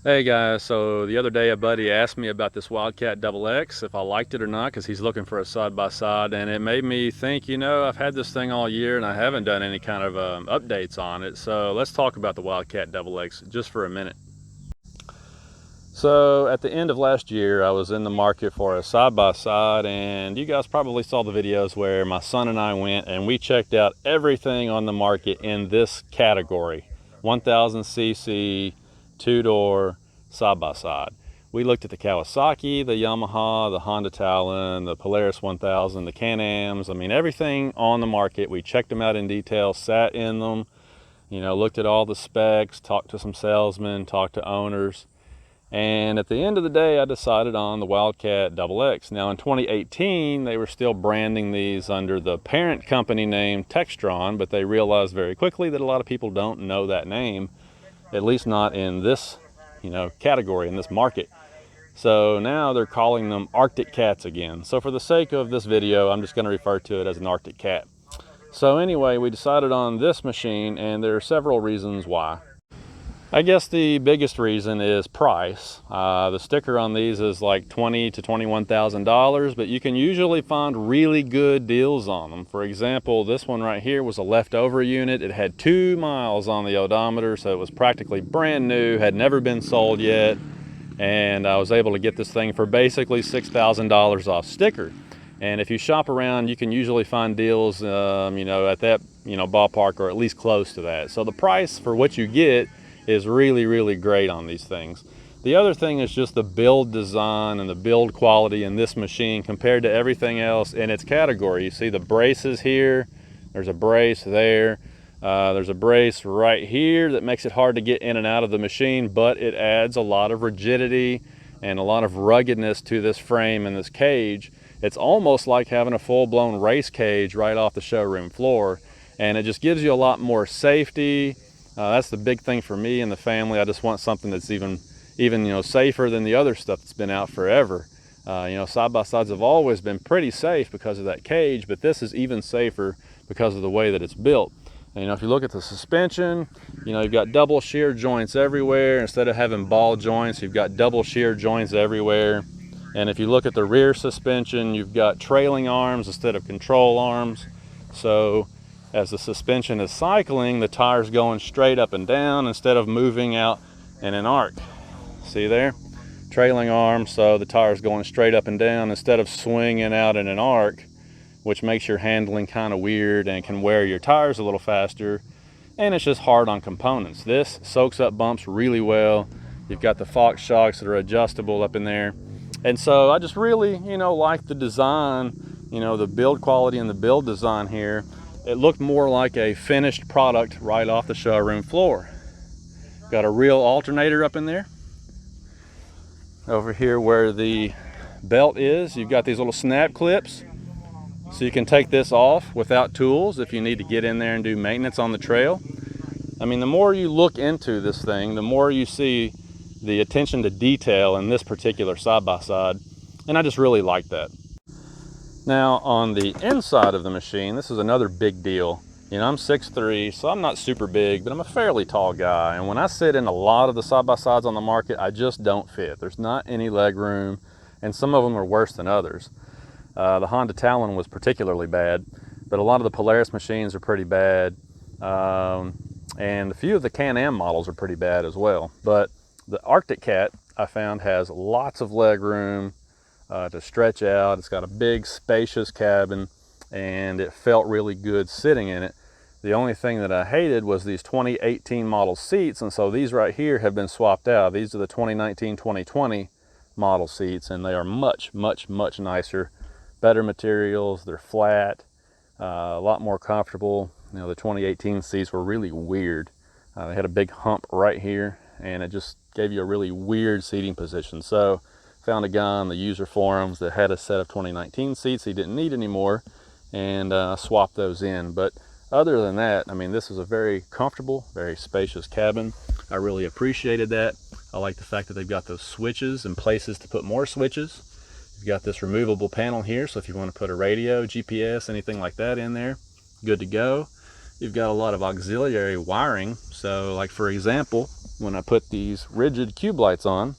Hey guys, so the other day a buddy asked me about this Wildcat XX, if I liked it or not, because he's looking for a side-by-side, and it made me think, I've had this thing all year and I haven't done any kind of updates on it, so let's talk about the Wildcat XX just for a minute. So at the end of last year, I was in the market for a side-by-side, and you guys probably saw the videos where my son and I went and we checked out everything on the market in this category, 1000cc, two-door, side-by-side. We looked at the Kawasaki, the Yamaha, the Honda Talon, the Polaris 1000, the Can-Ams, everything on the market. We checked them out in detail, sat in them, looked at all the specs, talked to some salesmen, talked to owners. And at the end of the day, I decided on the Wildcat XX. Now in 2018, they were still branding these under the parent company name Textron, but they realized very quickly that a lot of people don't know that name, at least not in this, category, in this market. So now they're calling them Arctic Cats again. So for the sake of this video, I'm just going to refer to it as an Arctic Cat. So anyway, we decided on this machine, and there are several reasons why. I guess the biggest reason is price. The sticker on these is like $20,000 to $21,000, but you can usually find really good deals on them. For example, this one right here was a leftover unit. It had 2 miles on the odometer, so it was practically brand new, had never been sold yet, and I was able to get this thing for basically $6,000 off sticker. And if you shop around, you can usually find deals, at that, ballpark, or at least close to that. So the price for what you get is really, really great on these things. The other thing is just the build design and the build quality in this machine compared to everything else in its category. You see the braces here, there's a brace there, there's a brace right here that makes it hard to get in and out of the machine, but it adds a lot of rigidity and a lot of ruggedness to this frame and this cage. It's almost like having a full-blown race cage right off the showroom floor, and it just gives you a lot more safety. That's the big thing for me and the family. I just want something that's even safer than the other stuff that's been out forever. Side-by-sides have always been pretty safe because of that cage, but this is even safer because of the way that it's built. And, if you look at the suspension, you've got double shear joints everywhere. Instead of having ball joints, you've got double shear joints everywhere. And if you look at the rear suspension, you've got trailing arms instead of control arms. So as the suspension is cycling, the tire's going straight up and down instead of moving out in an arc. See there? Trailing arm, so the tire's going straight up and down instead of swinging out in an arc, which makes your handling kind of weird and can wear your tires a little faster, and it's just hard on components. This soaks up bumps really well. You've got the Fox shocks that are adjustable up in there. And so I just really, like the design, the build quality and the build design here. It looked more like a finished product right off the showroom floor. Got a real alternator up in there. Over here where the belt is, you've got these little snap clips. So you can take this off without tools if you need to get in there and do maintenance on the trail. The more you look into this thing, the more you see the attention to detail in this particular side-by-side. And I just really like that. Now on the inside of the machine, this is another big deal. I'm 6'3", so I'm not super big, but I'm a fairly tall guy. And when I sit in a lot of the side-by-sides on the market, I just don't fit. There's not any leg room, and some of them are worse than others. The Honda Talon was particularly bad, but a lot of the Polaris machines are pretty bad. And a few of the Can-Am models are pretty bad as well. But the Arctic Cat, I found, has lots of leg room to stretch out. It's got a big spacious cabin, and it felt really good sitting in it. The only thing that I hated was these 2018 model seats, and so these right here have been swapped out. These are the 2019-2020 model seats, and they are much, much, much nicer. Better materials, they're flat, a lot more comfortable. The 2018 seats were really weird. They had a big hump right here, and it just gave you a really weird seating position. So found a guy on the user forums that had a set of 2019 seats he didn't need anymore, and swapped those in. But other than that, this is a very comfortable, very spacious cabin. I really appreciated that. I like the fact that they've got those switches and places to put more switches. You've got this removable panel here, so if you want to put a radio, GPS, anything like that in there, good to go. you've got a lot of auxiliary wiring. So like for example, when I put these rigid cube lights on,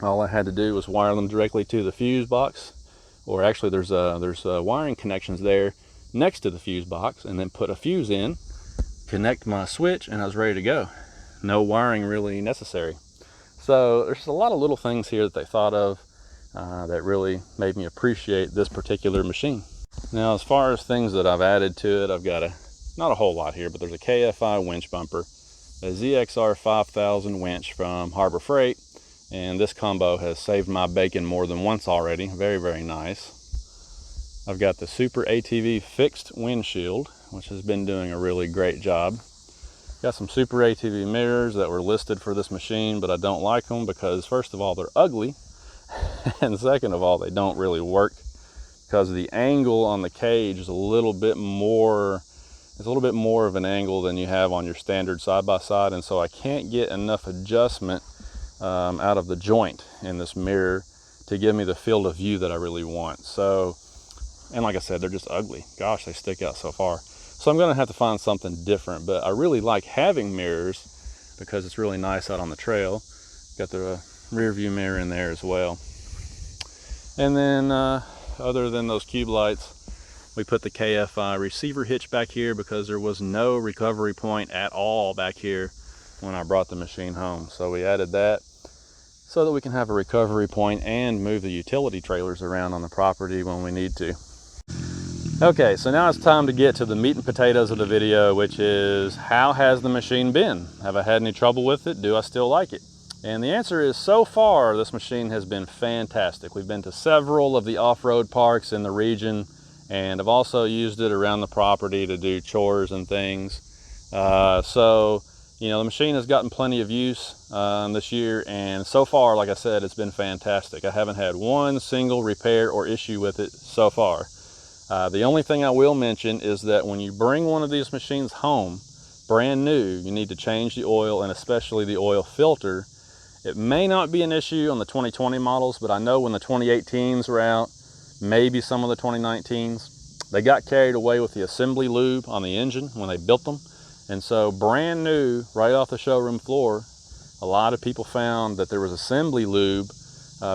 all I had to do was wire them directly to the fuse box, or actually there's wiring connections there next to the fuse box, and then put a fuse in, connect my switch, and I was ready to go. No wiring really necessary. So there's a lot of little things here that they thought of that really made me appreciate this particular machine. Now, as far as things that I've added to it, I've got not a whole lot here, but there's a KFI winch bumper, a ZXR 5000 winch from Harbor Freight, and this combo has saved my bacon more than once already. Very, very nice. I've got the Super ATV fixed windshield, which has been doing a really great job. Got some Super ATV mirrors that were listed for this machine, but I don't like them because first of all, they're ugly, and second of all, they don't really work because the angle on the cage is a little bit more of an angle than you have on your standard side-by-side, and so I can't get enough adjustment out of the joint in this mirror to give me the field of view that I really want. So, and like I said, they're just ugly. Gosh, they stick out so far. So I'm gonna have to find something different, but I really like having mirrors because it's really nice out on the trail. Got the rear view mirror in there as well. And then other than those cube lights, we put the KFI receiver hitch back here because there was no recovery point at all back here when I brought the machine home. So we added that so that we can have a recovery point and move the utility trailers around on the property when we need to. Okay, so now it's time to get to the meat and potatoes of the video, which is how has the machine been? Have I had any trouble with it? Do I still like it? And the answer is, so far, this machine has been fantastic. We've been to several of the off-road parks in the region, and I've also used it around the property to do chores and things. So, you know, the machine has gotten plenty of use this year, and so far, like I said, it's been fantastic. I haven't had one single repair or issue with it so far. The only thing I will mention is that when you bring one of these machines home, brand new, you need to change the oil, and especially the oil filter. It may not be an issue on the 2020 models, but I know when the 2018s were out, maybe some of the 2019s, they got carried away with the assembly lube on the engine when they built them. And so brand new, right off the showroom floor, a lot of people found that there was assembly lube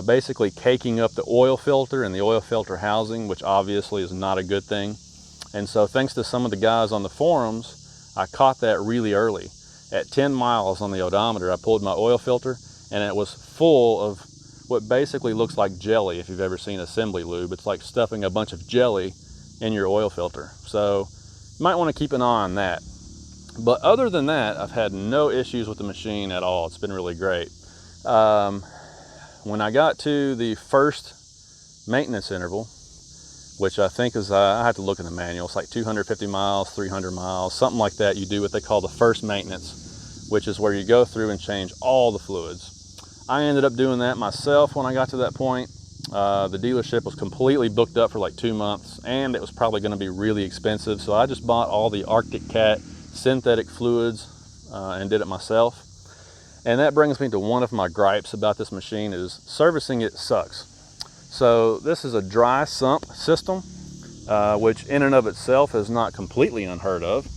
basically caking up the oil filter and the oil filter housing, which obviously is not a good thing. And so thanks to some of the guys on the forums, I caught that really early. At 10 miles on the odometer, I pulled my oil filter and it was full of what basically looks like jelly. If you've ever seen assembly lube, it's like stuffing a bunch of jelly in your oil filter. So you might want to keep an eye on that. But other than that, I've had no issues with the machine at all. It's been really great. When I got to the first maintenance interval, which I think is, I have to look in the manual, it's like 250 miles, 300 miles, something like that. You do what they call the first maintenance, which is where you go through and change all the fluids. I ended up doing that myself when I got to that point. The dealership was completely booked up for like 2 months, and it was probably going to be really expensive. So I just bought all the Arctic Cat synthetic fluids and did it myself. And that brings me to one of my gripes about this machine is servicing it sucks. So this is a dry sump system, which in and of itself is not completely unheard of.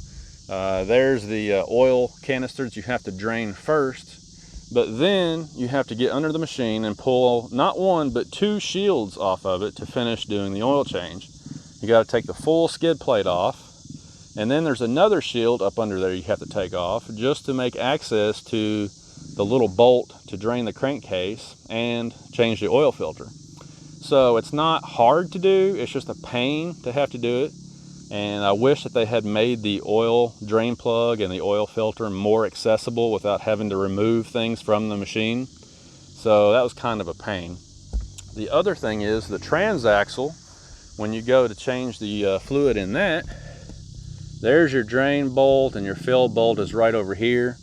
There's the oil canisters you have to drain first, but then you have to get under the machine and pull not one, but 2 shields off of it to finish doing the oil change. You got to take the full skid plate off, and then there's another shield up under there you have to take off just to make access to the little bolt to drain the crankcase and change the oil filter. So it's not hard to do, it's just a pain to have to do it. And I wish that they had made the oil drain plug and the oil filter more accessible without having to remove things from the machine. So that was kind of a pain. The other thing is the transaxle, when you go to change the fluid in that, there's your drain bolt and your fill bolt is right over here.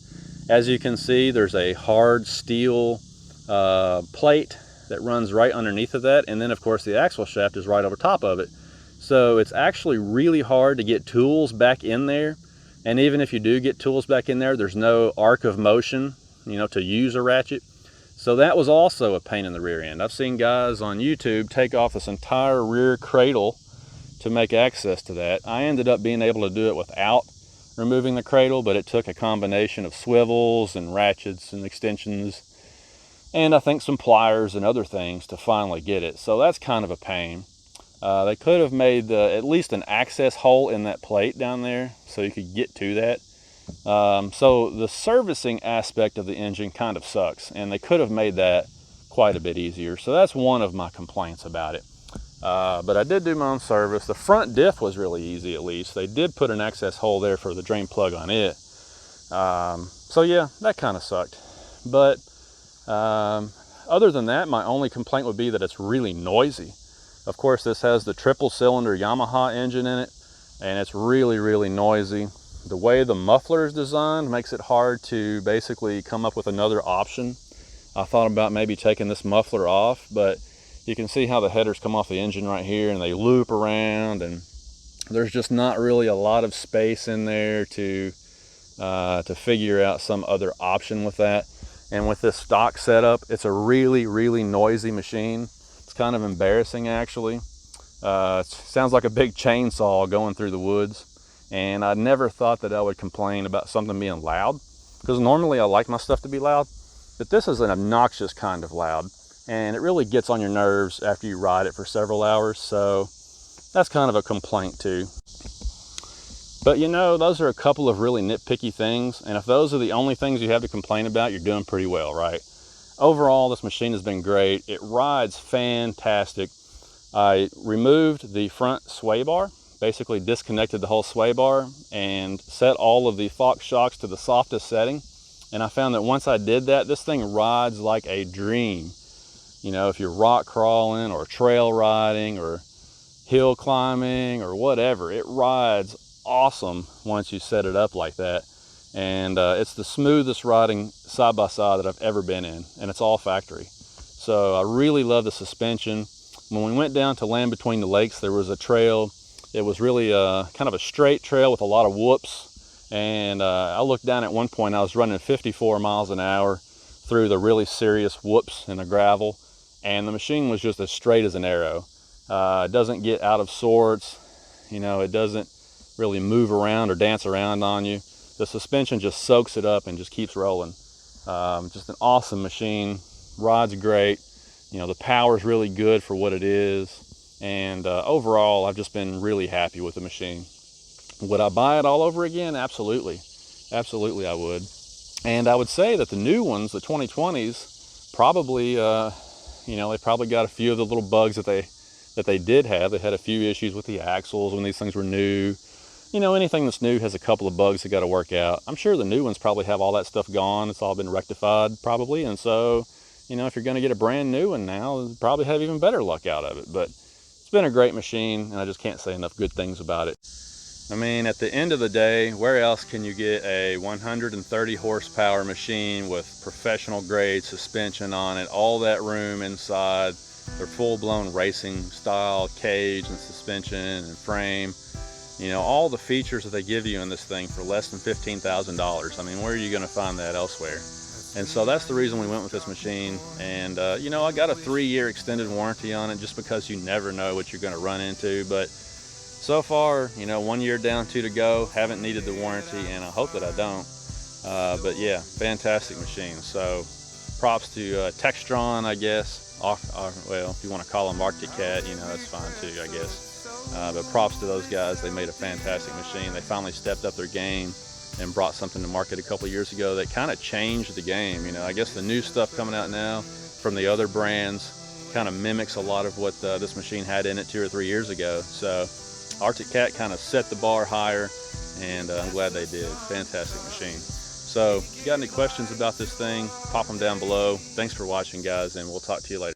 As you can see, there's a hard steel plate that runs right underneath of that, and then of course the axle shaft is right over top of it. So it's actually really hard to get tools back in there, and even if you do get tools back in there, there's no arc of motion, you know, to use a ratchet. So that was also a pain in the rear end. I've seen guys on YouTube take off this entire rear cradle to make access to that. I ended up being able to do it without removing the cradle, but it took a combination of swivels and ratchets and extensions, and I think some pliers and other things to finally get it. So that's kind of a pain. They could have made at least an access hole in that plate down there so you could get to that. So the servicing aspect of the engine kind of sucks, and they could have made that quite a bit easier. So that's one of my complaints about it. But I did do my own service. The front diff was really easy, at least. They did put an access hole there for the drain plug on it. So yeah, that kind of sucked. But other than that, my only complaint would be that it's really noisy. Of course, this has the triple cylinder Yamaha engine in it, and it's really, really noisy. The way the muffler is designed makes it hard to basically come up with another option. I thought about maybe taking this muffler off, but you can see how the headers come off the engine right here and they loop around, and there's just not really a lot of space in there to figure out some other option with that. And with this stock setup, it's a really, really noisy machine. It's kind of embarrassing, actually. It sounds like a big chainsaw going through the woods. And I never thought that I would complain about something being loud, because normally I like my stuff to be loud, but this is an obnoxious kind of loud, and it really gets on your nerves after you ride it for several hours. So that's kind of a complaint too. But you know, those are a couple of really nitpicky things, and if those are the only things you have to complain about, you're doing pretty well, right? Overall, this machine has been great. It rides fantastic. I removed the front sway bar, basically disconnected the whole sway bar, and set all of the Fox shocks to the softest setting. And I found that once I did that, this thing rides like a dream. You know, if you're rock crawling or trail riding or hill climbing or whatever, it rides awesome once you set it up like that. And it's the smoothest riding side-by-side that I've ever been in, and it's all factory. So I really love the suspension. When we went down to Land Between the Lakes, there was a trail. It was really kind of a straight trail with a lot of whoops, and I looked down at one point, I was running 54 miles an hour through the really serious whoops in the gravel, and the machine was just as straight as an arrow. It doesn't get out of sorts, you know, it doesn't really move around or dance around on you. The suspension just soaks it up and just keeps rolling. Just an awesome machine, rides great. You know, the power's really good for what it is. And overall, I've just been really happy with the machine. Would I buy it all over again? Absolutely. Absolutely I would. And I would say that the new ones, the 2020s, probably, you know, they probably got a few of the little bugs that they did have. They had a few issues with the axles when these things were new. You know, anything that's new has a couple of bugs that got to work out. I'm sure the new ones probably have all that stuff gone. It's all been rectified probably. And so, you know, if you're going to get a brand new one now, you'll probably have even better luck out of it. But it's been a great machine, and I just can't say enough good things about it. I mean, at the end of the day, where else can you get a 130 horsepower machine with professional grade suspension on it, all that room inside, their full-blown racing style cage and suspension and frame, you know, all the features that they give you in this thing for less than $15,000. I mean, where are you going to find that elsewhere? And so that's the reason we went with this machine. And you know, I got a 3-year extended warranty on it, just because you never know what you're going to run into. But so far, you know, 1 year down, 2 to go. Haven't needed the warranty, and I hope that I don't. But yeah, fantastic machine. So props to Textron, I guess. Well, if you want to call them Wildcat, you know, that's fine too, I guess. But props to those guys. They made a fantastic machine. They finally stepped up their game and brought something to market a couple of years ago that kind of changed the game. You know, I guess the new stuff coming out now from the other brands kind of mimics a lot of what this machine had in it 2 or 3 years ago. So Arctic Cat kind of set the bar higher, and I'm glad they did. Fantastic machine. So if you got any questions about this thing, pop them down below. Thanks for watching, guys, and we'll talk to you later.